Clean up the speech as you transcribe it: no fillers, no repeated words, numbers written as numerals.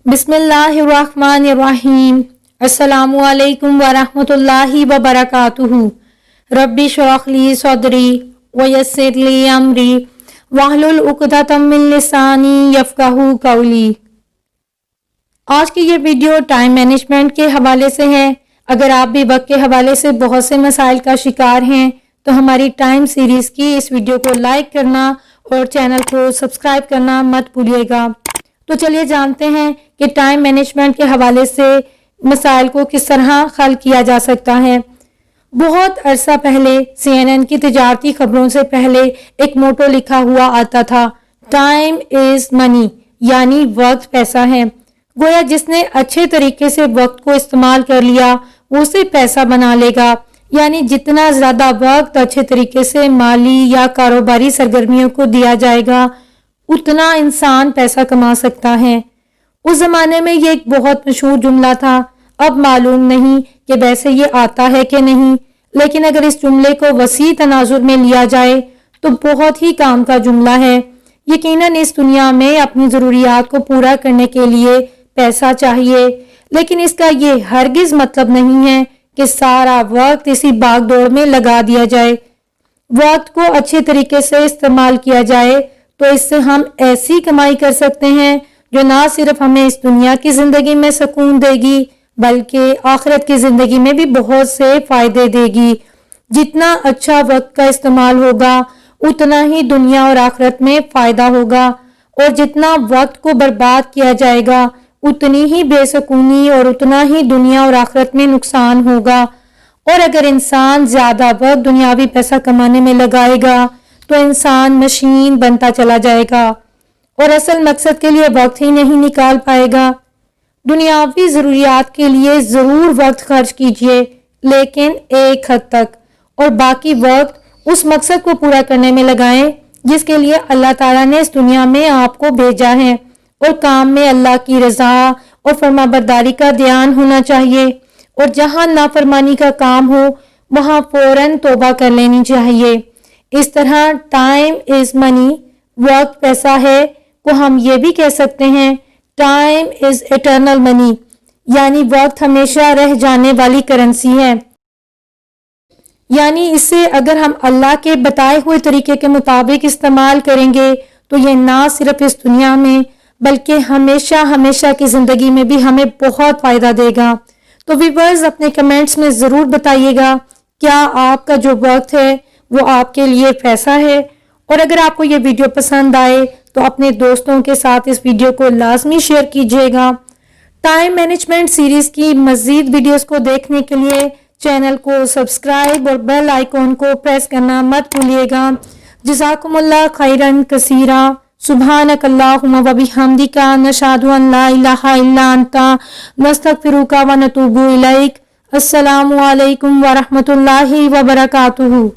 बिस्मिल्लाहिर्रहमानिर्रहीम। अस्सलामु अलैकुम वरहमतुल्लाहि वबरकातुहू। रब्बि इश्रह ली सदरी वयस्सिर ली अमरी वहलुल उक़दतम मिन लिसानी यफ़क़हू क़ौली। आज की ये वीडियो टाइम मैनेजमेंट के हवाले से है। अगर आप भी वक्त के हवाले से बहुत से मसाइल का शिकार हैं तो हमारी टाइम सीरीज़ की इस वीडियो को लाइक करना और चैनल को सब्सक्राइब करना मत भूलिएगा। तो चलिए जानते हैं कि टाइम मैनेजमेंट के हवाले से मसाइल को किस तरह हल किया जा सकता है। बहुत अरसा पहले CNN की तिजारती खबरों से पहले एक मोटो लिखा हुआ आता था, टाइम इज मनी, यानी वक्त पैसा है। गोया जिसने अच्छे तरीके से वक्त को इस्तेमाल कर लिया वो उसे पैसा बना लेगा, यानी जितना ज्यादा वक्त अच्छे तरीके से माली या कारोबारी सरगर्मियों को दिया जाएगा उतना इंसान पैसा कमा सकता है। उस जमाने में ये एक बहुत मशहूर जुमला था। अब मालूम नहीं कि वैसे ये आता है कि नहीं, लेकिन अगर इस जुमले को वसी तनाजुर में लिया जाए तो बहुत ही काम का जुमला है। यकीनन इस दुनिया में अपनी ज़रूरियात को पूरा करने के लिए पैसा चाहिए, लेकिन इसका ये हरगिज मतलब नहीं है कि सारा वक्त इसी भागदौड़ में लगा दिया जाए। वक्त को अच्छे तरीके से इस्तेमाल किया जाए तो इससे हम ऐसी कमाई कर सकते हैं जो ना सिर्फ हमें इस दुनिया की जिंदगी में सुकून देगी बल्कि आखिरत की जिंदगी में भी बहुत से फायदे देगी। जितना अच्छा वक्त का इस्तेमाल होगा उतना ही दुनिया और आखिरत में फायदा होगा, और जितना वक्त को बर्बाद किया जाएगा उतनी ही बेसुकूनी और उतना ही दुनिया और आखिरत में नुकसान होगा। और अगर इंसान ज्यादा वक्त दुनियावी पैसा कमाने में लगाएगा तो इंसान मशीन बनता चला जाएगा और असल मकसद के लिए वक्त ही नहीं निकाल पाएगा। दुनियावी ज़रूरियात के लिए ज़रूर वक्त खर्च कीजिए, लेकिन एक हद तक, और बाकी वक्त उस मकसद को पूरा करने में लगाएं जिसके लिए अल्लाह ताला ने इस दुनिया में आपको भेजा है। और काम में अल्लाह की रज़ा और फरमाबरदारी का ध्यान होना चाहिए, और जहां नाफरमानी का काम हो वहां फौरन तौबा कर लेनी चाहिए। इस तरह टाइम इज मनी, वक्त पैसा है, को हम ये भी कह सकते हैं टाइम इज इटर्नल मनी, यानी वक्त हमेशा रह जाने वाली करेंसी है। यानी इससे अगर हम अल्लाह के बताए हुए तरीके के मुताबिक इस्तेमाल करेंगे तो ये ना सिर्फ इस दुनिया में बल्कि हमेशा हमेशा की जिंदगी में भी हमें बहुत फायदा देगा। तो व्यूअर्स अपने कमेंट्स में जरूर बताइएगा क्या आपका जो वक्त है वो आपके लिए पैसा है। और अगर आपको ये वीडियो पसंद आए तो अपने दोस्तों के साथ इस वीडियो को लाजमी शेयर कीजिएगा। टाइम मैनेजमेंट सीरीज की मजीद वीडियोस को देखने के लिए चैनल को सब्सक्राइब और बेल आइकॉन को प्रेस करना मत भूलिएगा। जज़ाकुमुल्लाह खैरन कसीरा। सुब्हानक अल्लाहुम्मा व बिहम्दिका नशहदु अन ला इलाहा इल्ला अंता नस्तगफिरुका व नतूबु इलैक। अस्सलामु अलैकुम व रहमतुल्लाहि व बरकातुहू।